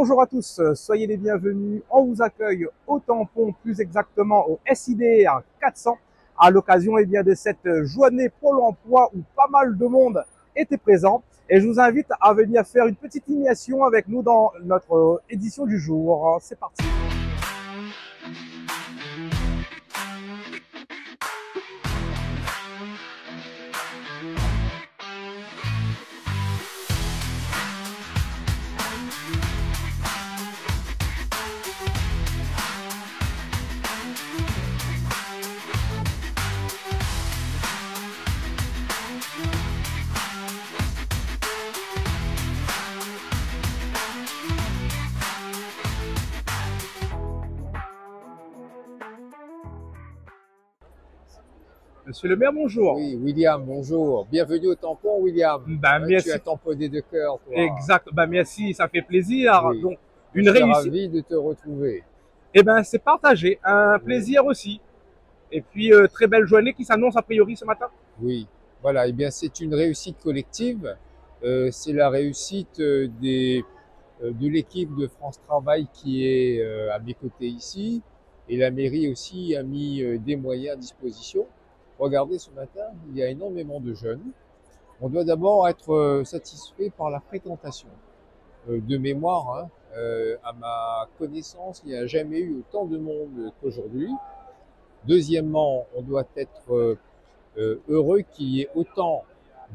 Bonjour à tous, soyez les bienvenus. On vous accueille au tampon, plus exactement au SIDR 400, à l'occasion de cette journée Pôle emploi où pas mal de monde était présent. Et je vous invite à venir faire une petite immersion avec nous dans notre édition du jour. C'est parti. Monsieur le maire, bonjour. Oui, William, bonjour. Bienvenue au tampon, William. Merci. Tu as tamponné de cœur, toi. Exact. Merci, ça fait plaisir. Oui. Donc, Je suis ravi de te retrouver. C'est partagé. Un plaisir aussi. Et puis, très belle journée qui s'annonce a priori ce matin. Oui, voilà. Eh bien, c'est une réussite collective. C'est la réussite de l'équipe de France Travail qui est à mes côtés ici. Et la mairie aussi a mis des moyens à disposition. Regardez, ce matin, il y a énormément de jeunes. On doit d'abord être satisfait par la fréquentation. De mémoire, à ma connaissance, il n'y a jamais eu autant de monde qu'aujourd'hui. Deuxièmement, on doit être heureux qu'il y ait autant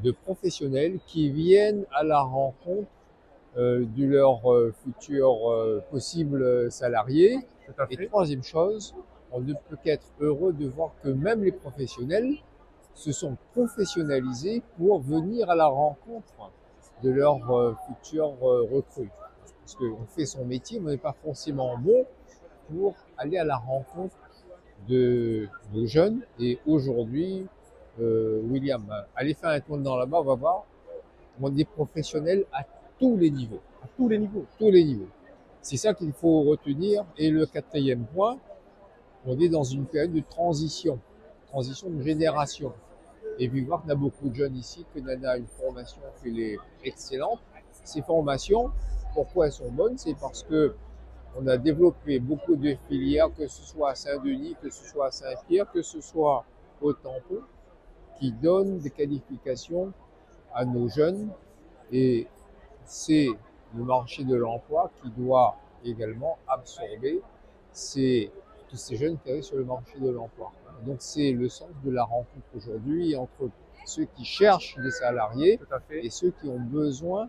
de professionnels qui viennent à la rencontre de leurs futurs possibles salariés. Et troisième chose, on ne peut qu'être heureux de voir que même les professionnels se sont professionnalisés pour venir à la rencontre de leurs futurs recrues. Parce qu'on fait son métier, mais on n'est pas forcément bon pour aller à la rencontre de jeunes. Et aujourd'hui, William, allez faire un tour dans là-bas, on va voir, on a des professionnels à tous les niveaux. À tous les niveaux. Tous les niveaux. C'est ça qu'il faut retenir. Et le quatrième point, on est dans une période de transition de génération. Et puis voir qu'on a beaucoup de jeunes ici, que Nana a une formation qui est excellente. Ces formations, pourquoi elles sont bonnes? C'est parce que on a développé beaucoup de filières, que ce soit à Saint-Denis, que ce soit à Saint-Pierre, que ce soit au tampon, qui donnent des qualifications à nos jeunes. Et c'est le marché de l'emploi qui doit également absorber tous ces jeunes qui arrivent sur le marché de l'emploi. Donc c'est le sens de la rencontre aujourd'hui entre ceux qui cherchent des salariés et ceux qui ont besoin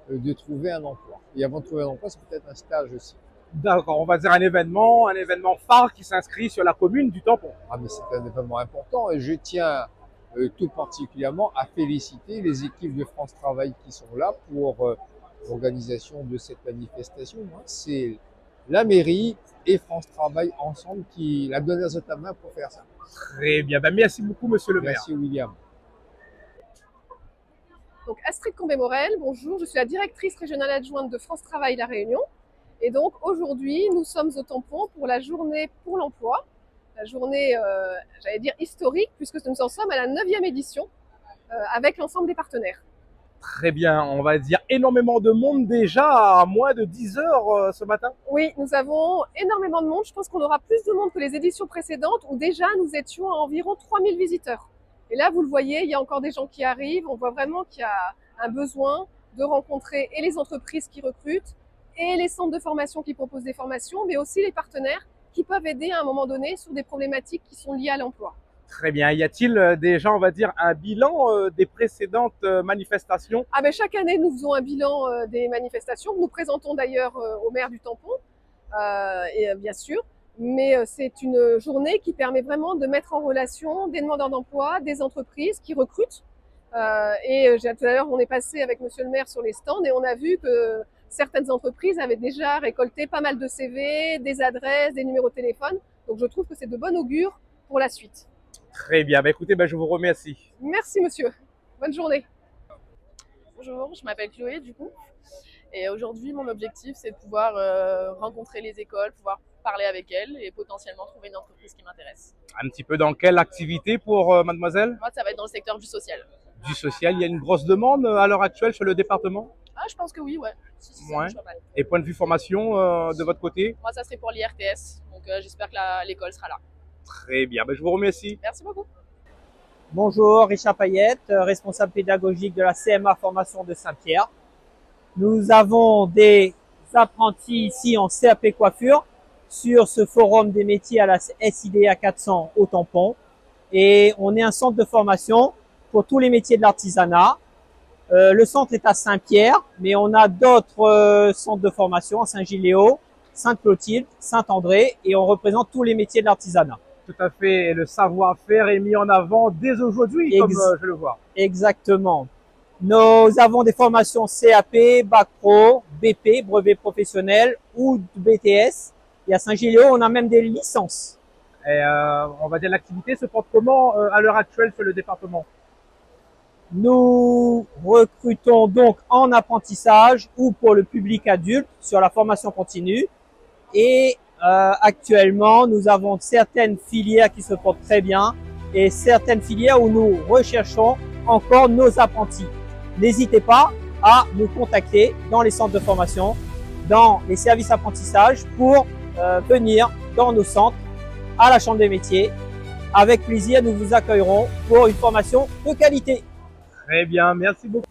de trouver un emploi. Et avant de trouver un emploi, c'est peut-être un stage aussi. D'accord, on va dire un événement phare qui s'inscrit sur la commune du tampon. Ah, mais c'est un événement important et je tiens tout particulièrement à féliciter les équipes de France Travail qui sont là pour l'organisation de cette manifestation. C'est la mairie et France Travail ensemble qui la donnent à ta main pour faire ça. Très bien, merci beaucoup monsieur le maire. Merci William. Donc Astrid Combé-Morel, bonjour, je suis la directrice régionale adjointe de France Travail La Réunion. Et donc aujourd'hui, nous sommes au tampon pour la journée pour l'emploi, la journée, j'allais dire historique, puisque nous en sommes à la 9e édition avec l'ensemble des partenaires. Très bien, on va dire énormément de monde déjà à moins de 10 heures ce matin. Oui, nous avons énormément de monde. Je pense qu'on aura plus de monde que les éditions précédentes où déjà nous étions à environ 3000 visiteurs. Et là, vous le voyez, il y a encore des gens qui arrivent. On voit vraiment qu'il y a un besoin de rencontrer et les entreprises qui recrutent et les centres de formation qui proposent des formations, mais aussi les partenaires qui peuvent aider à un moment donné sur des problématiques qui sont liées à l'emploi. Très bien. Y a-t-il déjà, on va dire, un bilan des précédentes manifestations? Chaque année, nous faisons un bilan des manifestations que nous présentons d'ailleurs au maire du tampon, bien sûr. Mais c'est une journée qui permet vraiment de mettre en relation des demandeurs d'emploi, des entreprises qui recrutent. Tout à l'heure, on est passé avec monsieur le maire sur les stands et on a vu que certaines entreprises avaient déjà récolté pas mal de CV, des adresses, des numéros de téléphone. Donc je trouve que c'est de bon augure pour la suite. Très bien, écoutez, je vous remercie. Merci monsieur, bonne journée. Bonjour, je m'appelle Chloé du coup. Et aujourd'hui, mon objectif, c'est de pouvoir rencontrer les écoles, pouvoir parler avec elles et potentiellement trouver une entreprise qui m'intéresse. Un petit peu dans quelle activité pour mademoiselle? Moi, ça va être dans le secteur du social. Du social, il y a une grosse demande à l'heure actuelle sur le département? Ah, je pense que oui, ouais. Si, ça Ouais. marche pas mal. Et point de vue formation de votre côté? Moi, ça serait pour l'IRTS, donc j'espère que l'école sera là. Très bien, ben, je vous remercie. Merci beaucoup. Bonjour, Richard Payette, responsable pédagogique de la CMA Formation de Saint-Pierre. Nous avons des apprentis ici en CAP coiffure sur ce forum des métiers à la SIDA 400 au Tampon. Et on est un centre de formation pour tous les métiers de l'artisanat. Le centre est à Saint-Pierre, mais on a d'autres centres de formation à Saint-Giléo, Sainte-Clotilde, Saint-André, et on représente tous les métiers de l'artisanat. Tout à fait, et le savoir-faire est mis en avant dès aujourd'hui, comme je le vois. Exactement. Nous avons des formations CAP, Bac Pro, BP, brevet professionnel ou BTS. Et à Saint-Giléo, on a même des licences. Et on va dire l'activité se porte comment à l'heure actuelle sur le département? Nous recrutons donc en apprentissage ou pour le public adulte sur la formation continue. Et actuellement, nous avons certaines filières qui se portent très bien et certaines filières où nous recherchons encore nos apprentis. N'hésitez pas à nous contacter dans les centres de formation, dans les services apprentissage pour venir dans nos centres à la Chambre des métiers. Avec plaisir, nous vous accueillerons pour une formation de qualité. Très bien, merci beaucoup.